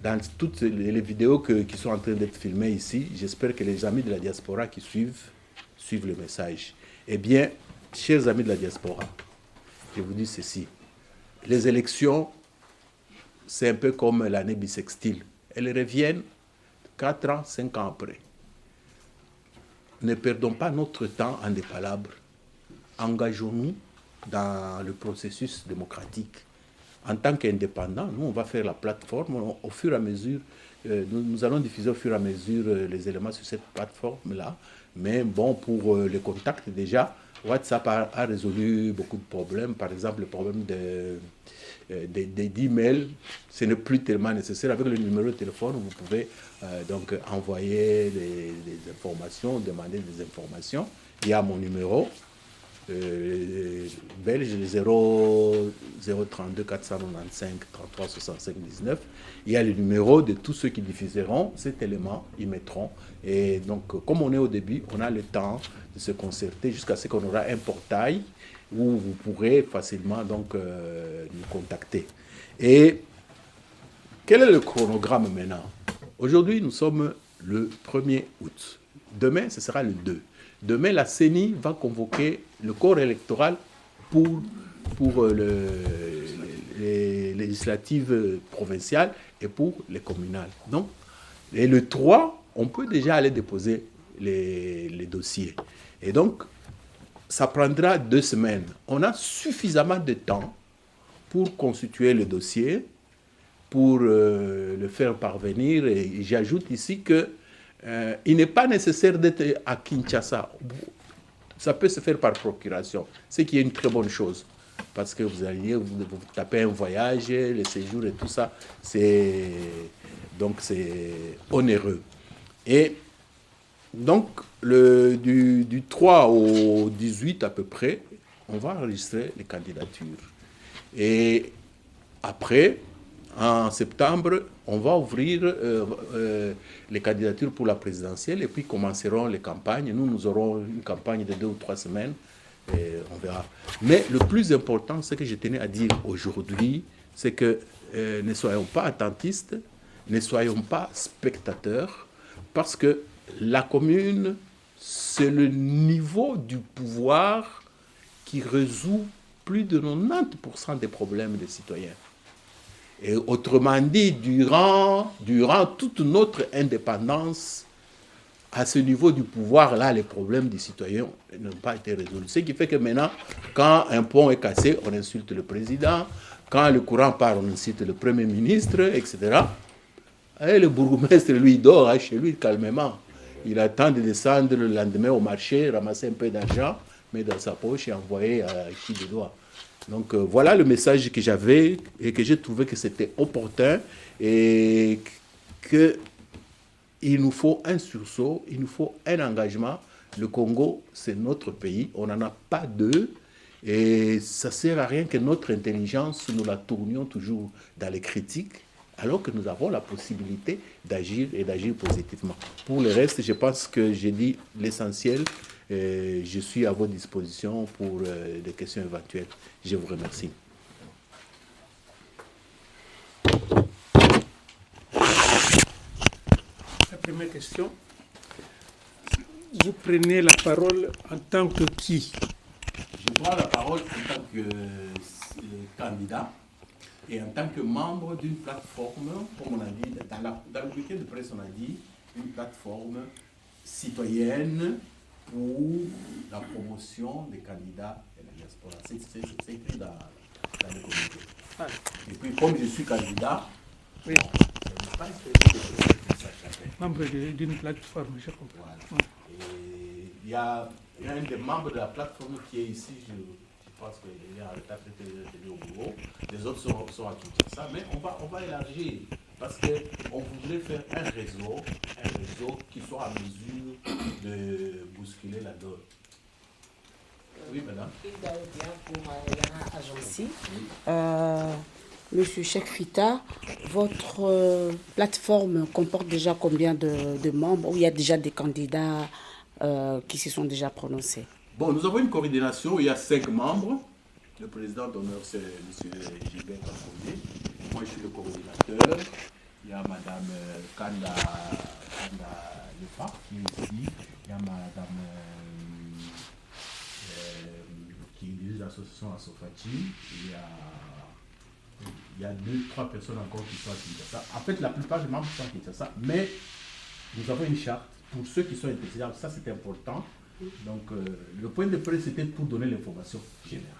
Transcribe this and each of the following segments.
dans toutes les vidéos qui sont en train d'être filmées ici, j'espère que les amis de la diaspora qui suivent le message. Eh bien, chers amis de la diaspora, je vous dis ceci. Les élections, c'est un peu comme l'année bissextile. Elles reviennent 4 ans, 5 ans après. Ne perdons pas notre temps en des palabres. Engageons-nous dans le processus démocratique. En tant qu'indépendants, nous, on va faire la plateforme au fur et à mesure. Nous allons diffuser au fur et à mesure les éléments sur cette plateforme-là. Mais bon, pour les contacts, déjà, WhatsApp a résolu beaucoup de problèmes. Par exemple, le problème d'email, ce n'est plus tellement nécessaire. Avec le numéro de téléphone, vous pouvez donc envoyer des informations, demander des informations. Il y a mon numéro. Belge, 032 495 33 65 19. Il y a le numéro de tous ceux qui diffuseront cet élément, ils mettront. Et donc, comme on est au début, on a le temps de se concerter jusqu'à ce qu'on aura un portail où vous pourrez facilement donc, nous contacter. Et quel est le chronogramme maintenant? Aujourd'hui, nous sommes le 1er août. Demain, ce sera le 2. Demain, la CENI va convoquer le corps électoral pour les législatives provinciales et pour les communales. Donc, et le 3, on peut déjà aller déposer les dossiers. Et donc, ça prendra 2 semaines. On a suffisamment de temps pour constituer le dossier, pour le faire parvenir. Et j'ajoute ici que il n'est pas nécessaire d'être à Kinshasa. Ça peut se faire par procuration, ce qui est une très bonne chose. Parce que vous tapez un voyage, le séjour et tout ça, c'est onéreux. Et donc, du 3 au 18 à peu près, on va enregistrer les candidatures. Et après, en septembre, on va ouvrir les candidatures pour la présidentielle et puis commenceront les campagnes. Nous aurons une campagne de 2 ou 3 semaines et on verra. Mais le plus important, ce que je tenais à dire aujourd'hui, c'est que ne soyons pas attentistes, ne soyons pas spectateurs, parce que la commune, c'est le niveau du pouvoir qui résout plus de 90% des problèmes des citoyens. Et autrement dit, durant toute notre indépendance, à ce niveau du pouvoir-là, les problèmes des citoyens n'ont pas été résolus. Ce qui fait que maintenant, quand un pont est cassé, on insulte le président. Quand le courant part, on insulte le Premier ministre, etc. Et le bourgmestre, lui, dort chez lui calmement. Il attend de descendre le lendemain au marché, ramasser un peu d'argent, mettre dans sa poche et envoyer à qui de doigt. Donc voilà le message que j'avais et que j'ai trouvé que c'était opportun et qu'il nous faut un sursaut, il nous faut un engagement. Le Congo, c'est notre pays, on n'en a pas deux et ça ne sert à rien que notre intelligence, nous la tournions toujours dans les critiques alors que nous avons la possibilité d'agir et d'agir positivement. Pour le reste, je pense que j'ai dit l'essentiel. Je suis à votre disposition pour des questions éventuelles. Je vous remercie. La première question. Vous prenez la parole en tant que qui? Je prends la parole en tant que candidat et en tant que membre d'une plateforme, comme on a dit, dans le week-end de presse, on a dit, une plateforme citoyenne pour la promotion des candidats et la diaspora. C'est écrit dans le communiqué. Ah. Et puis, comme je suis candidat, oui. Bon, pas membre d'une plateforme, je comprends. Voilà. Et il y a un des membres de la plateforme qui est ici, je pense qu'il est en retard peut-être au bureau. Les autres sont à Kinshasa, mais on va élargir parce qu'on voudrait faire un réseau qui soit à mesure de bousculer la donne. Oui, madame. Monsieur Cheikh Fita, votre plateforme comporte déjà combien de membres, où il y a déjà des candidats qui se sont déjà prononcés? Bon, nous avons une coordination où il y a 5 membres. Le président d'honneur, c'est M. Gilbert Kassonné. Moi, je suis le coordinateur. il y a Madame Kanda Lepa qui est ici, il y a Madame qui dirige l'association Asofati, il y a 2-3 personnes encore qui sont à Kinshasa. En fait, la plupart des membres sont à Kinshasa, mais nous avons une charte pour ceux qui sont intéressés. Ça, c'est important. Donc, le point de presse, c'était pour donner l'information générale.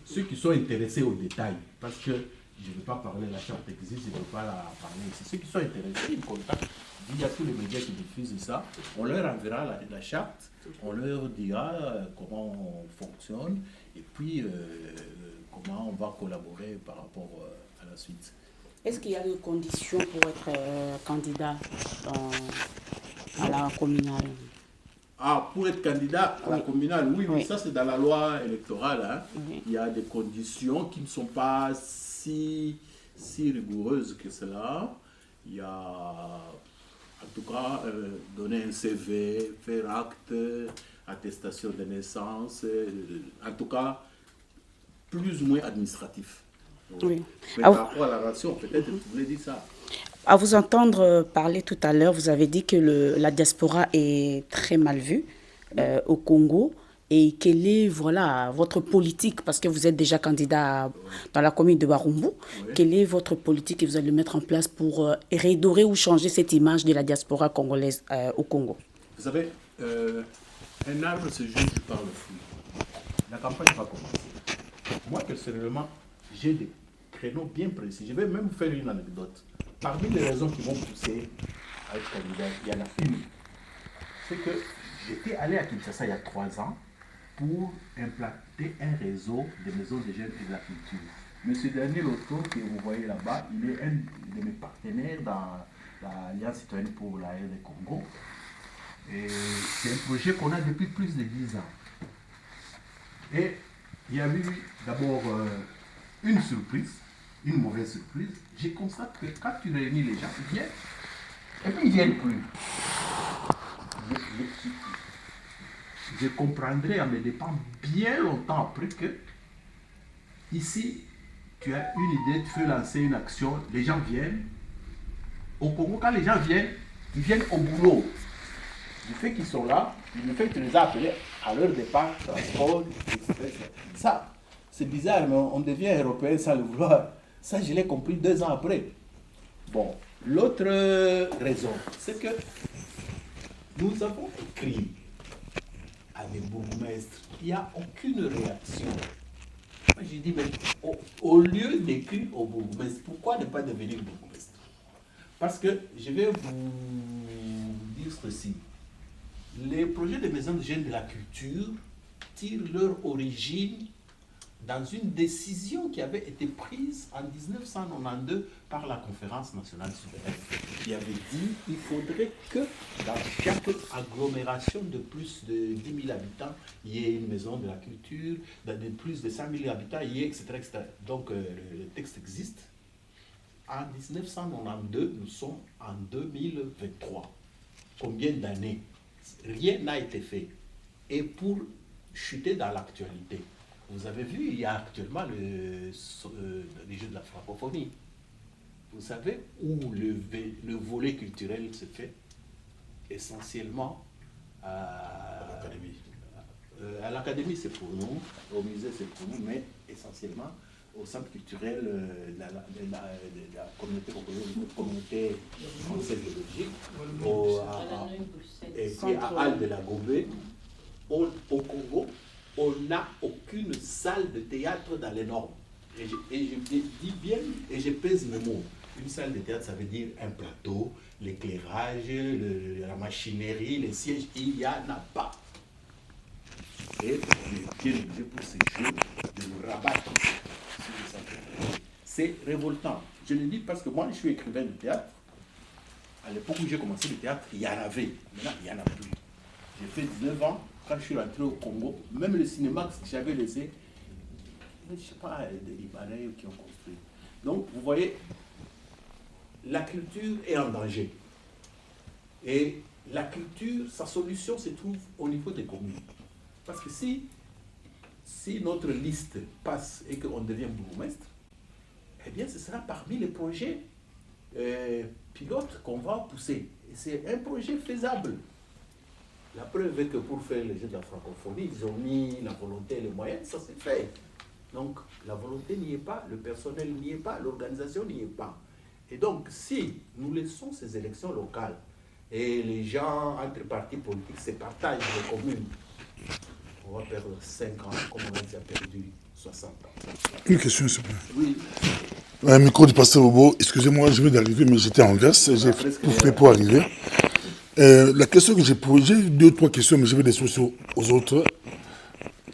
Ceux qui sont intéressés au détail, parce que je ne veux pas parler, la charte existe, je ne veux pas la parler ici. Ceux qui sont intéressés, ils me contactent. Il y a tous les médias qui diffusent ça. On leur enverra la charte, on leur dira comment on fonctionne et puis comment on va collaborer par rapport à la suite. Est-ce qu'il y a des conditions pour être candidat à la communale? Ah, pour être candidat à la communale, oui, Oui. ça c'est dans la loi électorale. Hein. Oui. Il y a des conditions qui ne sont pas si rigoureuses que cela. Il y a, en tout cas, donner un CV, faire acte, attestation de naissance, en tout cas, plus ou moins administratif. Oui. Mais par rapport à la ration, peut-être que vous voulez dire ça. À vous entendre parler tout à l'heure, vous avez dit que la diaspora est très mal vue au Congo. Et quelle est votre politique, parce que vous êtes déjà candidat dans la commune de Barumbu, quelle est votre politique que vous allez mettre en place pour redorer ou changer cette image de la diaspora congolaise au Congo? Vous savez, un arbre se juge par le fruit. La campagne va commencer. Moi, personnellement, j'ai des créneaux bien précis. Je vais même vous faire une anecdote. Parmi les raisons qui m'ont poussé à être candidat, il y en a une. C'est que j'étais allé à Kinshasa il y a 3 ans pour implanter un réseau de maisons de jeunes et de la culture. Monsieur Daniel Otto, que vous voyez là-bas, il est un de mes partenaires dans l'Alliance citoyenne pour la RD Congo. Et c'est un projet qu'on a depuis plus de 10 ans. Et il y a eu d'abord une surprise, une mauvaise surprise. Je constate que quand tu réunis les gens, ils viennent, et puis ils ne viennent plus. Je comprendrai à mes dépens bien longtemps après que ici, tu as une idée, tu veux lancer une action, les gens viennent. Au Congo, quand les gens viennent, ils viennent au boulot. Du fait qu'ils sont là, du fait que tu les as appelés à leur départ, transport, etc. Ça, c'est bizarre, mais on devient européen sans le vouloir. Ça, je l'ai compris 2 ans après. Bon, l'autre raison, c'est que nous avons écrit à des bourgmestres, il n'y a aucune réaction. Moi, j'ai dit, mais au lieu d'écrire au bourgmestre, pourquoi ne pas devenir bourgmestre? Parce que je vais vous dire ceci. Les projets de maisons de jeunes de la culture tirent leur origine dans une décision qui avait été prise en 1992 par la Conférence nationale souveraine, qui avait dit qu'il faudrait que dans chaque agglomération de plus de 10 000 habitants, il y ait une maison de la culture, dans de plus de 5 000 habitants, il y ait, etc. etc. Donc le texte existe. En 1992, nous sommes en 2023. Combien d'années? Rien n'a été fait. Et pour chuter dans l'actualité, vous avez vu, il y a actuellement les Jeux de la francophonie. Vous savez où le volet culturel se fait? Essentiellement à l'académie. À l'académie, c'est pour nous, au musée, c'est pour nous, mais essentiellement au centre culturel de la communauté française de Belgique, et puis à Halle de la Gobé. Au Congo, on n'a aucune salle de théâtre dans les normes. Et je dis bien, et je pèse mes mots. Une salle de théâtre, ça veut dire un plateau, l'éclairage, la machinerie, les sièges, il n'y en a pas. Et on est bien obligé pour ces jeux de nous rabattre sur les centres. C'est révoltant. Je le dis parce que moi, je suis écrivain de théâtre. À l'époque où j'ai commencé le théâtre, il y en avait. Maintenant, il n'y en a plus. J'ai fait 19 ans. Quand je suis rentré au Congo, même le cinéma que j'avais laissé, je ne sais pas, des Libanais qui ont construit. Donc, vous voyez, la culture est en danger. Et la culture, sa solution se trouve au niveau des communes. Parce que si notre liste passe et qu'on devient bourgmestre, eh bien, ce sera parmi les projets pilote qu'on va pousser. Et c'est un projet faisable. La preuve est que pour faire les Jeux de la francophonie, ils ont mis la volonté et les moyens, ça s'est fait. Donc la volonté n'y est pas, le personnel n'y est pas, l'organisation n'y est pas. Et donc si nous laissons ces élections locales et les gens entre partis politiques se partagent les communes, on va perdre 5 ans comme on a déjà perdu 60 ans. Une question, s'il vous plaît. Oui. Un micro du pasteur Bobo. Excusez-moi, je viens d'arriver, mais j'étais en verse. J'ai tout fait pour arriver. La question que j'ai posée, j'ai 2 ou 3 questions, mais je vais les laisser aux autres.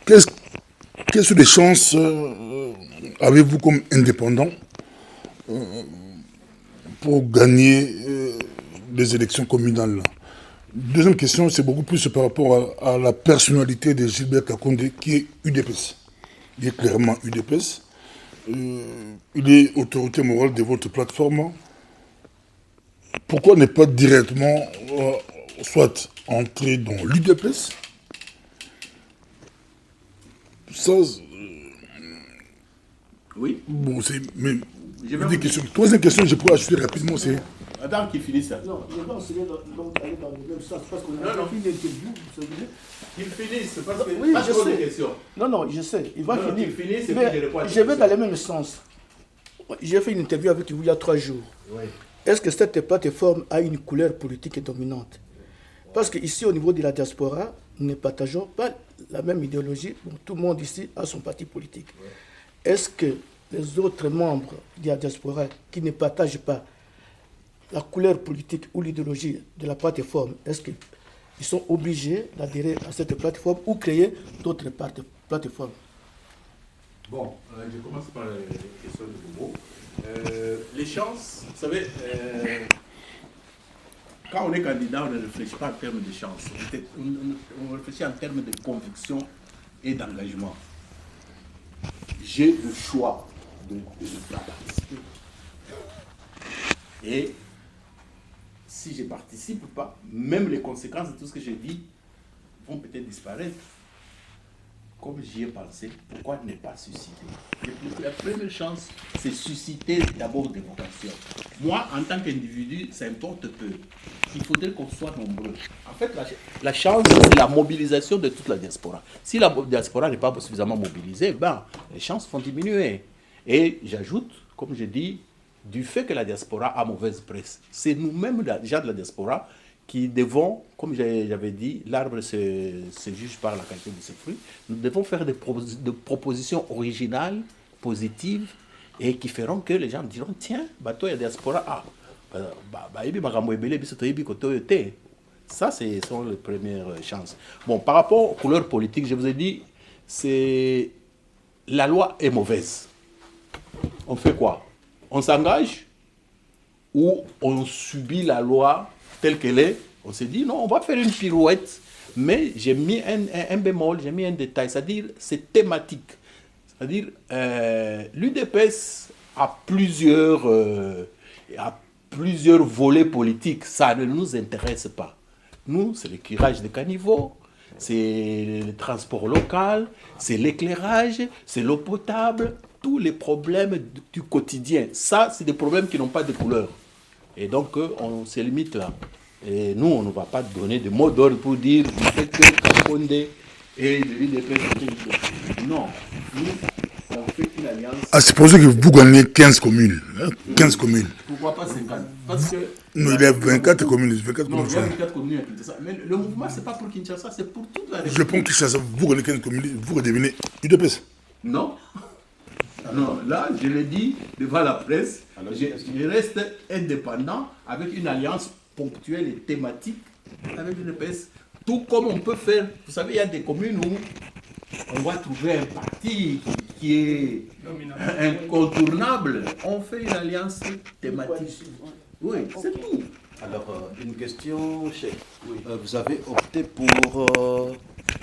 Quelles sont les chances avez-vous comme indépendant pour gagner les élections communales? Deuxième question, c'est beaucoup plus par rapport à la personnalité de Gilbert Kakonde, qui est UDPS. Il est clairement UDPS. Il est autorité morale de votre plateforme. Pourquoi ne pas directement soit entrer dans l'UDPS? Ça, Oui. bon, c'est... Mais, Je vais des questions. Troisième question, je pourrais ajouter rapidement, c'est... Attends qu'il finisse ça. Non, je vais enseigner donc aller dans le même sens parce qu'on a Non. fait une interview. Qu'il finisse, parce que Oui, pas je trop de sais. questions. Non, je sais, il va Non, finir. qu'il finisse et Mais puis je réponds à tes je vais questions. dans le même sens. J'ai fait une interview avec vous il y a 3 jours. Oui. Est-ce que cette plateforme a une couleur politique dominante? Parce qu'ici, au niveau de la diaspora, nous ne partageons pas la même idéologie. Bon, tout le monde ici a son parti politique. Est-ce que les autres membres de la diaspora qui ne partagent pas la couleur politique ou l'idéologie de la plateforme, est-ce qu'ils sont obligés d'adhérer à cette plateforme ou créer d'autres plateformes? Bon, je commence par les questions de Bobo. Les chances, vous savez, quand on est candidat, on ne réfléchit pas en termes de chances. On réfléchit en termes de conviction et d'engagement. J'ai le choix de participer. Et si je ne participe pas, même les conséquences de tout ce que j'ai dit vont peut-être disparaître. Comme j'y ai pensé, pourquoi ne pas susciter? La première chance, c'est susciter d'abord des vocations. Moi, en tant qu'individu, ça importe peu. Il faudrait qu'on soit nombreux. En fait, la chance, c'est la mobilisation de toute la diaspora. Si la diaspora n'est pas suffisamment mobilisée, les chances vont diminuer. Et j'ajoute, comme je dis, du fait que la diaspora a mauvaise presse, c'est nous-mêmes, les gens de la diaspora, qui devons, comme j'avais dit, l'arbre se juge par la qualité de ses fruits. Nous devons faire des propositions originales, positives, et qui feront que les gens diront, tiens, toi, il y a diaspora, ça, sont les premières chances. Bon, par rapport aux couleurs politiques, je vous ai dit, la loi est mauvaise. On fait quoi? On s'engage ou on subit la loi telle qu'elle est? On s'est dit, non, on va faire une pirouette, mais j'ai mis un bémol, j'ai mis un détail, c'est-à-dire c'est thématique. C'est-à-dire, l'UDPS a plusieurs volets politiques, ça ne nous intéresse pas. Nous, c'est le curage de caniveaux, c'est le transport local, c'est l'éclairage, c'est l'eau potable, tous les problèmes du quotidien. Ça, c'est des problèmes qui n'ont pas de couleur. Et donc, on se limite là. Et nous, on ne va pas donner de mots d'ordre pour dire du fait que Kakonde et l'UDPS. Non, nous, on fait une alliance. À supposer que vous gagnez 15 communes. 15 communes. Pourquoi pas 50? Parce que. Non, il y a 24 communes. 24 Non, communes. il y a 24 communes à Kinshasa. Mais le mouvement, ce n'est pas pour Kinshasa, c'est pour toute la République. Je prends Kinshasa, vous gagnez 15 communes, vous redevenez UDPS. Non. Non, là, je l'ai dit devant la presse, je reste indépendant avec une alliance ponctuelle et thématique avec l'UDPS. Tout comme on peut faire, vous savez, il y a des communes où on va trouver un parti qui est incontournable. On fait une alliance thématique. Oui, c'est tout. Alors, une question, chef. Vous avez opté pour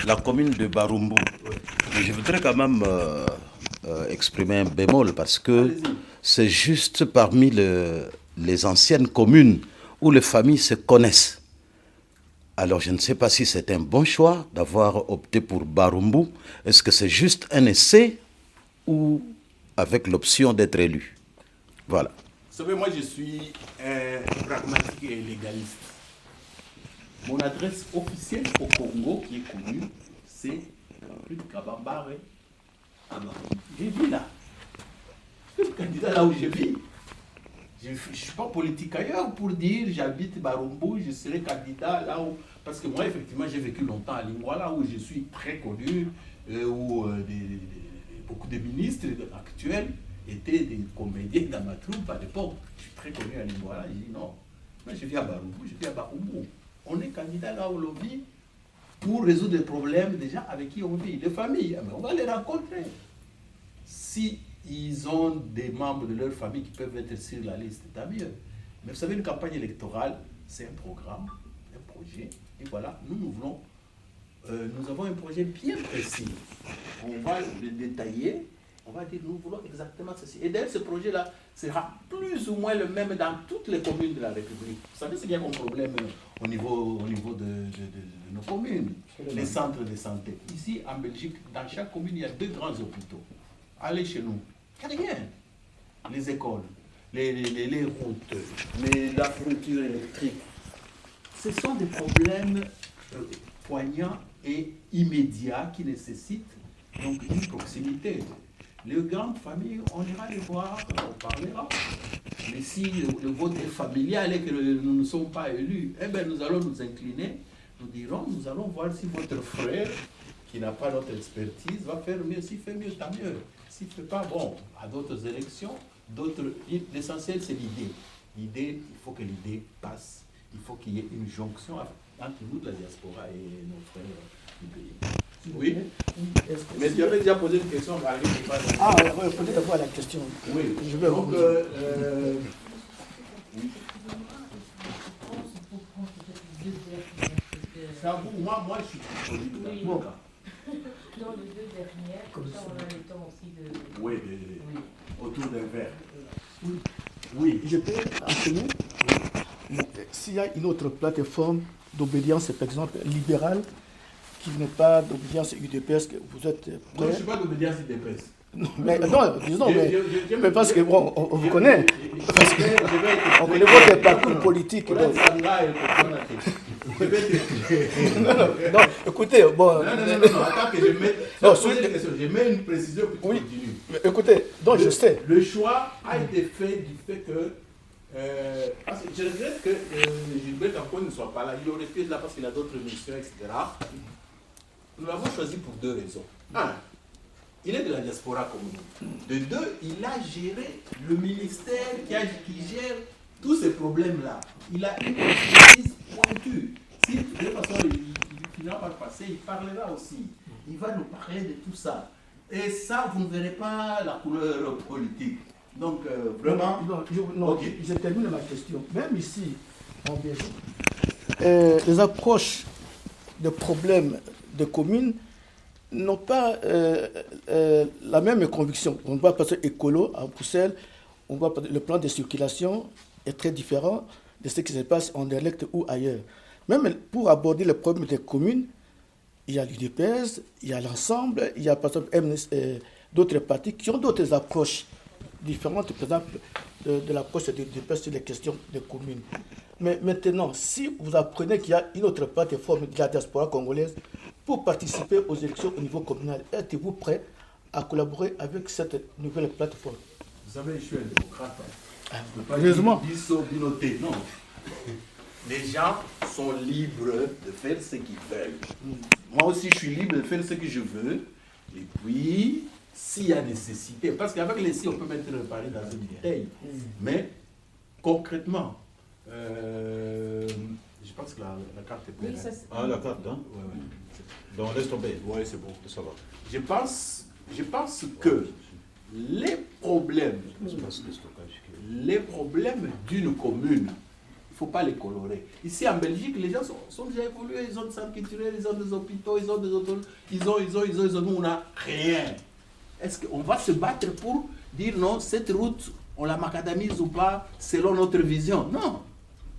la commune de Barumbu. Mais je voudrais quand même exprimer un bémol parce que c'est juste parmi les anciennes communes où les familles se connaissent. Alors, je ne sais pas si c'est un bon choix d'avoir opté pour Barumbu. Est-ce que c'est juste un essai ou avec l'option d'être élu? Voilà. savez, moi je suis pragmatique et légaliste. Mon adresse officielle au Congo, qui est connue, c'est rue de Kabambare à Bakou. Je vis là. Je suis candidat là où je vis. Je ne suis pas politique ailleurs pour dire j'habite Barumbu, je serai candidat là où. Parce que moi, effectivement, j'ai vécu longtemps à Lingwala où je suis très connu, où beaucoup de ministres actuels étaient des comédiens dans ma troupe à l'époque. Je suis très connu à Lingwala. J'ai dit non, moi je vis à Barumbu, je vis à Barumbu. On est candidat là où l'on vit pour résoudre les problèmes déjà avec qui on vit. Les familles, mais on va les rencontrer. Si ils ont des membres de leur famille qui peuvent être sur la liste, tant mieux. Mais vous savez, une campagne électorale, c'est un programme, un projet. Et voilà, nous voulons, nous avons un projet bien précis. On va le détailler, on va dire, nous voulons exactement ceci. Et d'ailleurs, ce projet-là sera plus ou moins le même dans toutes les communes de la République. Vous savez, c'est qu'il y a un problème au niveau de nos communes, les centres de santé. Ici, en Belgique, dans chaque commune, il y a 2 grands hôpitaux. Allez chez nous, il n'y a rien. Les écoles, les routes, la fourniture électrique. Ce sont des problèmes poignants et immédiats qui nécessitent donc une proximité. Les grandes familles, on ira les voir, on parlera. Mais si le vote est familial et que nous ne sommes pas élus, eh bien nous allons nous incliner, nous dirons, nous allons voir si votre frère, qui n'a pas notre expertise, va faire mieux. S'il fait mieux, tant mieux. S'il ne fait pas, bon, à d'autres élections, l'essentiel c'est l'idée. L'idée, il faut que l'idée passe. Il faut qu'il y ait une jonction entre nous de la diaspora et nos frères du pays. Oui. Mais tu avais déjà posé une question. Ah, oui, peut-être avoir la question. Oui. Je vais donc, moi, je suis politique. Bon. Dans les 2 dernières, comme ça on a le temps aussi de... Oui, autour d'un verre. Oui. Je peux enseigner. S'il y a une autre plateforme d'obédience, par exemple, libérale, qui n'est pas d'obédience UDPS, que vous êtes prêt? Non, je ne suis pas d'obédience UDPS. Non, disons, mais parce que bon, on vous connaît. Parce que on connaît votre parcours politique. Donc. Non, écoutez, bon. Non, attends que je mette. Je mets une précision puis tu continues. Mais écoutez, donc je sais. Le choix a été fait du fait que. Parce que je regrette que Gilbert Campon ne soit pas là. Il aurait pu être là parce qu'il a d'autres missions, etc. Nous l'avons choisi pour 2 raisons. 1, il est de la diaspora comme nous. De 2, il a géré le ministère qui gère tous ces problèmes-là. Il a une expertise pointue. Si de toute façon il finira par passer, il parlera aussi. Il va nous parler de tout ça. Et ça, vous ne verrez pas la couleur politique. Donc, vraiment... Okay. Je termine ma question. Même ici, en Belgique, les approches de problèmes de communes n'ont pas la même conviction. On voit passer écolo à Bruxelles, on voit le plan de circulation est très différent de ce qui se passe en dialecte ou ailleurs. Même pour aborder le problème des communes, il y a l'UDPS, il y a l'ensemble, il y a par exemple d'autres partis qui ont d'autres approches différentes, par exemple de l'approche de l'UDPS sur les questions des communes. Mais maintenant, si vous apprenez qu'il y a une autre plateforme de la diaspora congolaise pour participer aux élections au niveau communal, êtes-vous prêt à collaborer avec cette nouvelle plateforme? Vous savez, je suis un démocrate. Heureusement. Non. Les gens sont libres de faire ce qu'ils veulent. Moi aussi, je suis libre de faire ce que je veux. Et puis, s'il y a nécessité, parce qu'avec les si, on peut mettre le pari dans une bouteille. Mais, concrètement, je pense que la carte est pleine. Ah, la carte, hein? Oui. Donc, laisse tomber. Oui, c'est bon. Ça va. Je pense que les problèmes d'une commune, il ne faut pas les colorer. Ici en Belgique, les gens sont déjà évolués, ils ont des centres culturels, ils ont des hôpitaux, ils ont des autoroutes, ils ont, nous on n'a rien. Est-ce qu'on va se battre pour dire non, cette route, on la macadamise ou pas selon notre vision? Non.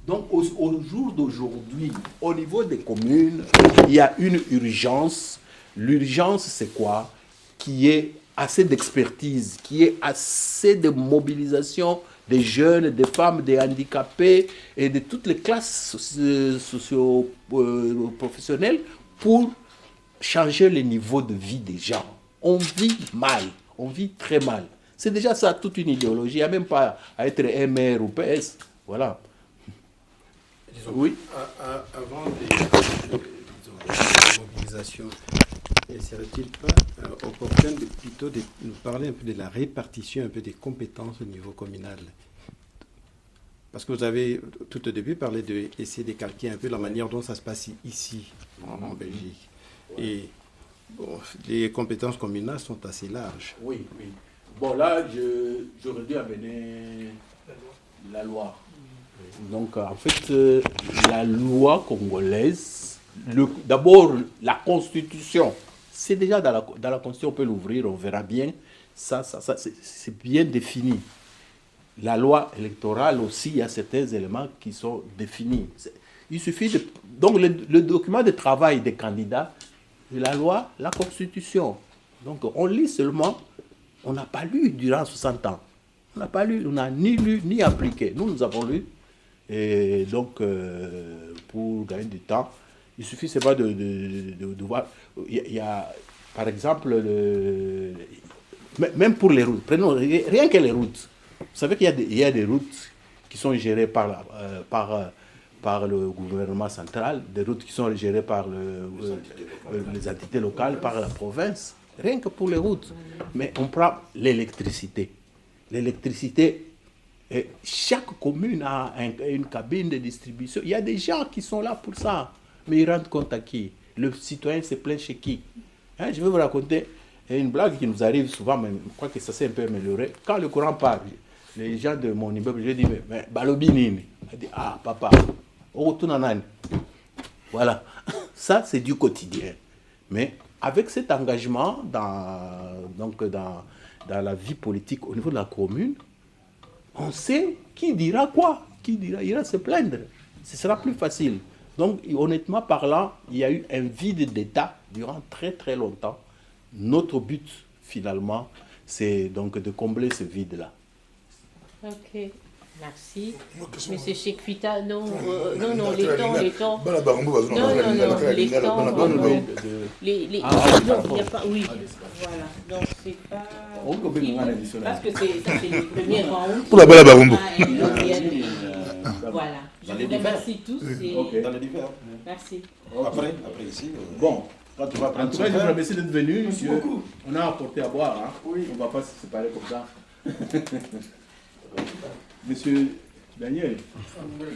Donc au jour d'aujourd'hui, au niveau des communes, il y a une urgence. L'urgence, c'est quoi? Qu'il y ait assez d'expertise, qu'il y ait assez de mobilisation des jeunes, des femmes, des handicapés et de toutes les classes socio-professionnelles pour changer le niveau de vie des gens. On vit mal, on vit très mal. C'est déjà ça, toute une idéologie. Il n'y a même pas à être MR ou PS. Voilà. Disons, Oui. Avant des mobilisations, ne serait-il pas opportun plutôt de nous parler un peu de la répartition un peu des compétences au niveau communal? Parce que vous avez tout au début parlé d'essayer de calquer un peu la manière dont ça se passe ici, en Belgique. Et bon, les compétences communales sont assez larges. Oui, oui. Bon, là, j'aurais dû amener la loi. Donc, en fait, la loi congolaise, d'abord, la Constitution, c'est déjà dans la Constitution, on peut l'ouvrir, on verra bien. Ça c'est bien défini. La loi électorale aussi, il y a certains éléments qui sont définis. Il suffit de... Donc, le document de travail des candidats, la loi, la Constitution. Donc, on lit seulement, on n'a pas lu durant 60 ans. On n'a pas lu, on n'a ni lu ni appliqué. Nous avons lu. Et donc, pour gagner du temps, il suffit, c'est pas de voir. Il y a, par exemple, même pour les routes, prenons rien que les routes. Vous savez qu'il y a des routes qui sont gérées par le gouvernement central, des routes qui sont gérées par les entités locales, par la province. Rien que pour les routes. Mais on prend l'électricité. L'électricité, chaque commune a une cabine de distribution. Il y a des gens qui sont là pour ça. Mais ils rendent compte à qui? Le citoyen se plaint chez qui? Hein, je vais vous raconter une blague qui nous arrive souvent, mais je crois que ça s'est un peu amélioré. Quand le courant part, les gens de mon immeuble, je dis, mais Balobinine. Elle dit, ah papa, oh Tunanani. Voilà. Ça, c'est du quotidien. Mais avec cet engagement dans la vie politique au niveau de la commune, on sait qui dira quoi, qui ira se plaindre. Ce sera plus facile. Donc, honnêtement parlant, il y a eu un vide d'État durant très très longtemps. Notre but, finalement, c'est donc de combler ce vide-là. Ok, merci. Monsieur Chekwita, non, les temps. Non, les temps. Il n'y a pas, oui, voilà. Donc, c'est pas... Parce que c'est le premier round. Pour la Bala Barumbo. Voilà. Je vous remercie tous. Dans le divers. Merci. Après ici. Bon, en tout cas, je vous remercie d'être venu, monsieur. On a apporté à boire, hein. Oui. On ne va pas se séparer comme ça. Monsieur Daniel.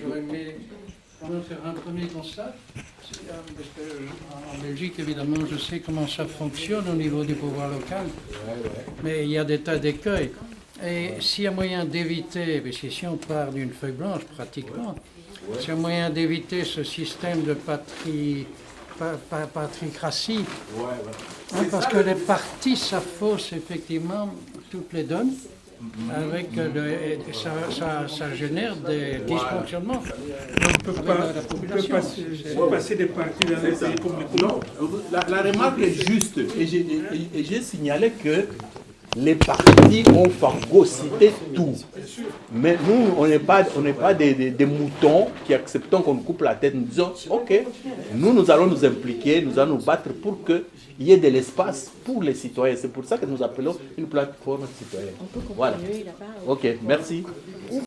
J'aurais aimé quand même faire un premier constat. Parce que en Belgique, évidemment, je sais comment ça fonctionne au niveau du pouvoir local. Mais il y a des tas d'écueils. Et s'il y a moyen d'éviter, parce que si on part d'une feuille blanche, pratiquement, s'il y a moyen d'éviter ce système de patricratie, parce que les partis, ça fausse effectivement toutes les donnes, avec ça génère des dysfonctionnements. On ne peut pas passer des partis dans les pays comme le Congo. La remarque est juste, et j'ai signalé que les partis ont phagocyté tout. Mais nous, on n'est pas des moutons qui acceptons qu'on nous coupe la tête. Nous disons, ok, nous allons nous impliquer, nous allons nous battre pour qu'il y ait de l'espace pour les citoyens. C'est pour ça que nous appelons une plateforme citoyenne. Voilà. Ok, merci.